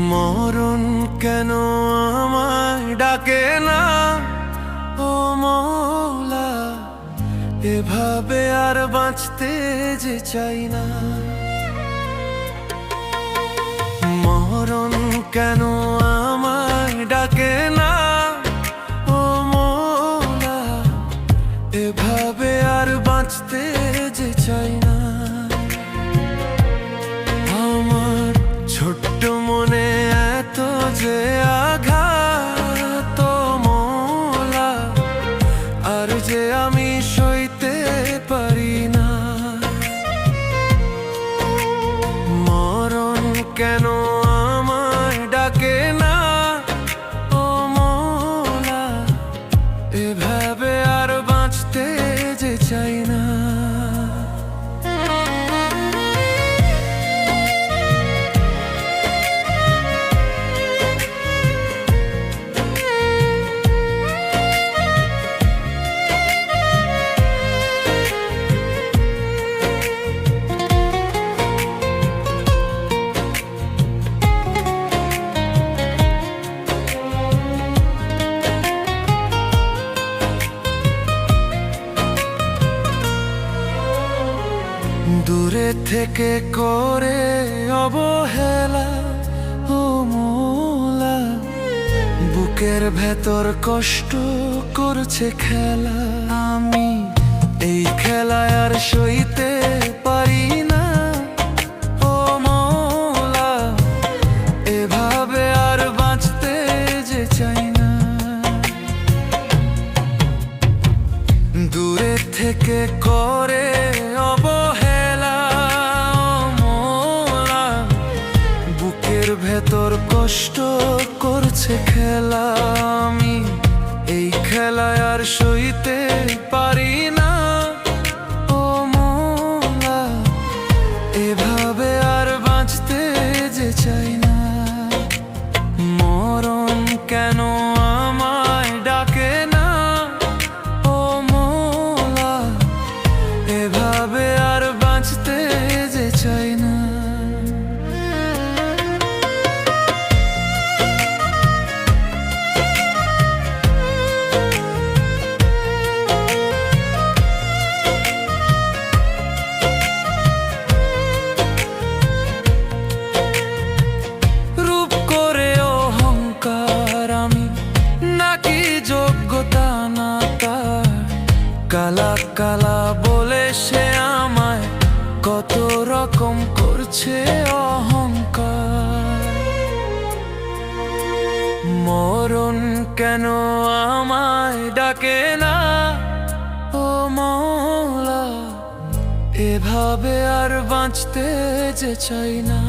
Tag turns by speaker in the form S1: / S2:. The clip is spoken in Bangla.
S1: মরণ কেন আমায় ডাকে না, ও মওলা, এভাবে আর বাঁচতে যে চাই না। মরণ কেন আমায় ডাকে না, ও মওলা, এভাবে আর বাঁচতে যে চাই না। আমার ছোট্ট মনে এত যে আঘাত, মওলা, আর যে আমি সইতে পারি না। মরণ কেন আমায় ডাকে না, ও মওলা, এভাবে আর বাঁচতে যে চাই না। দূরে থেকে করে অবহেলা, ও মওলা, বুকের ভেতর কষ্ট করছে খেলা। আমি এই খেলায় আর সইতে পারি না, ও মওলা, এভাবে আর বাঁচতে যে চাই না। দূরে থেকে করে অবহেলা, ভেতর কষ্ট করছে খেলা। আমি এই খেলায় আর সইতে পারি না, ও মওলা, এভাবে আর বাঁচতে যে চাই না। মরণ কেন আমায় ডাকে না, ও মওলা, এভাবে আর বাঁচতে যে চাই না। কালা কালা বলে সে আমায় কত রকম করছে অহংকার। মরণ কেন আমায় ডাকে না, ও মওলা, এভাবে আর বাঁচতে যে চাই না।